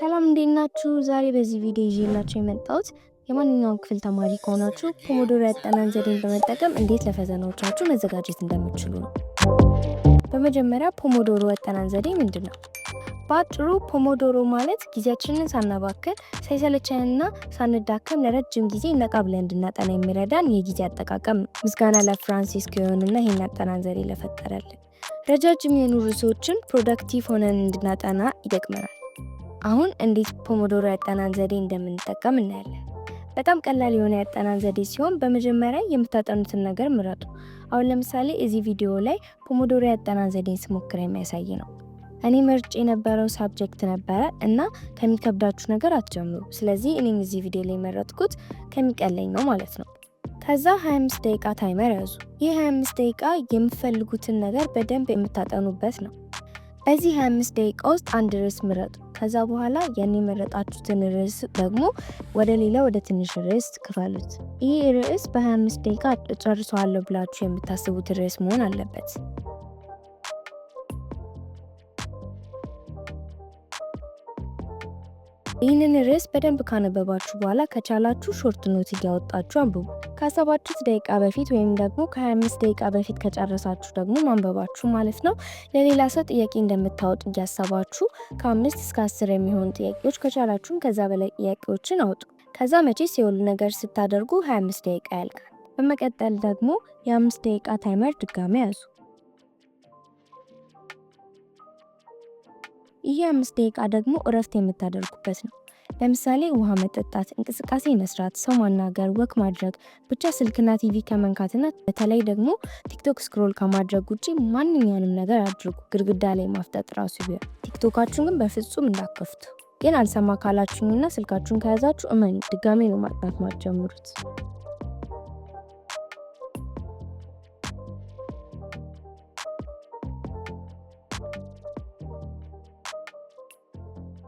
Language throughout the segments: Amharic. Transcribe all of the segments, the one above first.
ሰላም እንዴት ናችሁ? ዛሬ በዚህ ቪዲዮ ይዤላችሁ የመጣሁት የማንኛውም ክፍል ተማሪ ከሆናችሁ ፖሞዶሮ ያጠናን ዘዴን በመጠቀም እንዴት ለፈተናዎቻችሁ መዘጋጀት እንደምትችሉ ነው። በመጀመሪያ ፖሞዶሮ ያጠናን ዘዴ ምንድነው? በአጭሩ ፖሞዶሮ ማለት ጊዜያችንን ሳናባክን ሳይሰለቸንና ሳንዳከም ለረጅም ጊዜ ነቃ ብለን እንድናጠና የሚረዳን የጊዜ አጠቃቀም ነው። ምስጋና ለፍራንሲስ ጊዮንና ይሄን ያጠናን ዘዴ ለፈጠረልን። ረጃጅም የሆኑ ርዕሶችን ፕሮዳክቲቭ ሆነን እንድናጠና ይጠቅመናል። አሁን እንዴት ፖሞዶሮ ያጠናን ዘዴ እንደምንጠቀም እናያለን። በጣም ቀላል የሆነ ያጠናን ዘዴ ሲሆን በመጀመሪያ የምታጠኑትን ነገር ምረጡ። አሁን ለምሳሌ እዚህ ቪዲዮ ላይ ፖሞዶሮ ያጠናን ዘዴን ስሞክር የሚያሳይ ነው። እኔ መርጬ የነበረው ሳብጀክት ነበረ እና ከሚከብዳችሁ ነገር አትጀምሩ። ስለዚህ እኔም እዚህ ቪዲዮ ላይ መረጥኩት ከሚቀለኝ ነው ማለት ነው። ከዛ 25 ደቂቃ ታይመር ያዙ። ይህ 25 ደቂቃ የምትፈልጉትን ነገር በደንብ የምታጠኑበት ነው። በዚህ 25 ደቂቃ ውስጥ አንድ ርዕስ ምረጡ። ከዛ በኋላ ያን የመረጣችሁትን ርዕስ ደግሞ ወደ ትንሽ ርዕስ ክፈሉት። ይህ ርዕስ በ25 ደቂቃ ጨርሰዋለሁ ብላችሁ የምታስቡት ርዕስ መሆን አለበት። ይህንን ርዕስ በደንብ ካነበባችሁ በኋላ ከቻላችሁ ሾርት ኖት እያወጣችሁ አንብቡ። ካሰባችሁት ደቂቃ በፊት ወይም ደግሞ ከ25 ደቂቃ በፊት ከጨረሳችሁ ደግሞ ማንበባችሁ ማለት ነው። ለሌላ ሰው ጥያቄ እንደምታወጡ እያሰባችሁ ከ5 እስከ 10 የሚሆኑ ጥያቄዎች ከቻላችሁም ከዛ በላይ ጥያቄዎችን አውጡ። ከዛ መቼስ የሁሉ ነገር ስታደርጉ 25 ደቂቃ ያልቃል። በመቀጠል ደግሞ የ5 ደቂቃ ታይመር ድጋሚ ያዙ። ይህ 5 ደቂቃ ደግሞ እረፍት የምታደርጉበት ነው። ለምሳሌ ውሃ መጠጣት፣ እንቅስቃሴ መስራት፣ ሰው ማናገር፣ ወክ ማድረግ፣ ብቻ ስልክና ቲቪ ከመንካትና በተለይ ደግሞ ቲክቶክ ስክሮል ከማድረግ ውጪ ማንኛውንም ነገር አድርጉ። ግድግዳ ላይ ማፍጠጥ ራሱ ቢሆን። ቲክቶካችሁን ግን በፍጹም እንዳከፍቱ። ግን አልሰማ ካላችሁና ስልካችሁን ከያዛችሁ እመኑ ድጋሜ ነው ማጥናት ማትጀምሩት።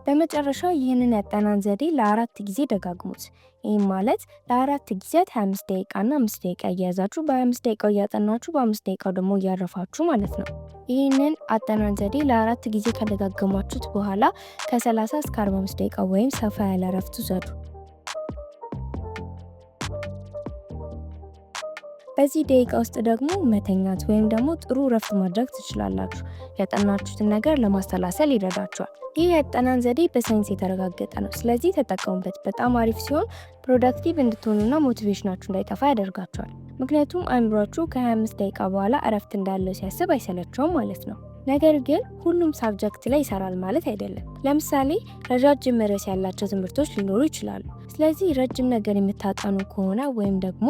በመጨረሻ ይህንን ያጠናን ዘዴ ለ4 ጊዜ ደጋግሙት። ይህም ማለት ለ4 ጊዜያት 25 ደቂቃና 5 ደቂቃ እያያዛችሁ በ25 ደቂቃው እያጠናችሁ በ5 ደቂቃው ደግሞ እያረፋችሁ ማለት ነው። ይህንን አጠናን ዘዴ ለ4 ጊዜ ከደጋገማችሁት በኋላ ከ30 እስከ 45 ደቂቃ ወይም ሰፋ ያለ እረፍት ውሰዱ። በዚህ ደቂቃ ውስጥ ደግሞ መተኛት ወይም ደግሞ ጥሩ እረፍት ማድረግ ትችላላችሁ። ያጠናችሁትን ነገር ለማሰላሰል ይረዳችኋል። ይህ ያጠናን ዘዴ በሳይንስ የተረጋገጠ ነው። ስለዚህ ተጠቀሙበት። በጣም አሪፍ ሲሆን ፕሮዳክቲቭ እንድትሆኑና ሞቲቬሽናችሁ እንዳይጠፋ ያደርጋችኋል። ምክንያቱም አእምሯችሁ ከ25 ደቂቃ በኋላ እረፍት እንዳለው ሲያስብ አይሰለቸውም ማለት ነው። ነገር ግን ሁሉም ሳብጀክት ላይ ይሰራል ማለት አይደለም። ለምሳሌ ረጃጅም ርዕስ ያላቸው ትምህርቶች ሊኖሩ ይችላሉ። ስለዚህ ረጅም ነገር የምታጠኑ ከሆነ ወይም ደግሞ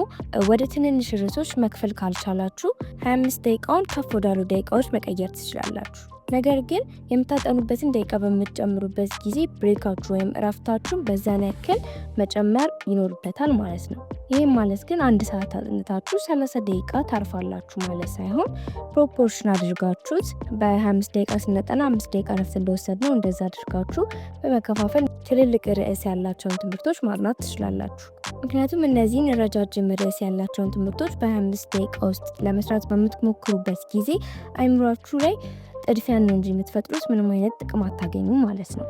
ወደ ትንንሽ ርዕሶች መክፈል ካልቻላችሁ 25 ደቂቃውን ከፍ ወዳሉ ደቂቃዎች መቀየር ትችላላችሁ። ነገር ግን የምታጠኑበትን ደቂቃ በምትጨምሩበት ጊዜ ብሬካችሁ ወይም እረፍታችሁን በዛን ያክል መጨመር ይኖርበታል ማለት ነው። ይህም ማለት ግን 1 ሰዓት አጥንታችሁ 30 ደቂቃ ታርፋላችሁ ማለት ሳይሆን ፕሮፖርሽን አድርጋችሁት በ25 ደቂቃ ስናጠና 5 ደቂቃ እረፍት እንደወሰድ ነው እንደዛ አድርጋችሁ በመከፋፈል ትልልቅ ርዕስ ያላቸውን ትምህርቶች ማጥናት ትችላላችሁ። ምክንያቱም እነዚህን ረጃጅም ርዕስ ያላቸውን ትምህርቶች በ25 ደቂቃ ውስጥ ለመስራት በምትሞክሩበት ጊዜ አይምሯችሁ ላይ ጥድፊያን ነው እንጂ የምትፈጥሩት ምንም አይነት ጥቅም አታገኙም ማለት ነው።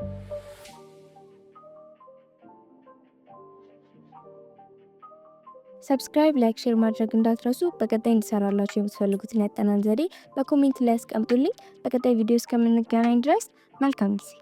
ሰብስክራይብ፣ ላይክ፣ ሼር ማድረግ እንዳትረሱ። በቀጣይ እንድሰራላችሁ የምትፈልጉትን ያጠናን ዘዴ በኮሜንት ላይ አስቀምጡልኝ። በቀጣይ ቪዲዮ እስከምንገናኝ ድረስ መልካም ጊዜ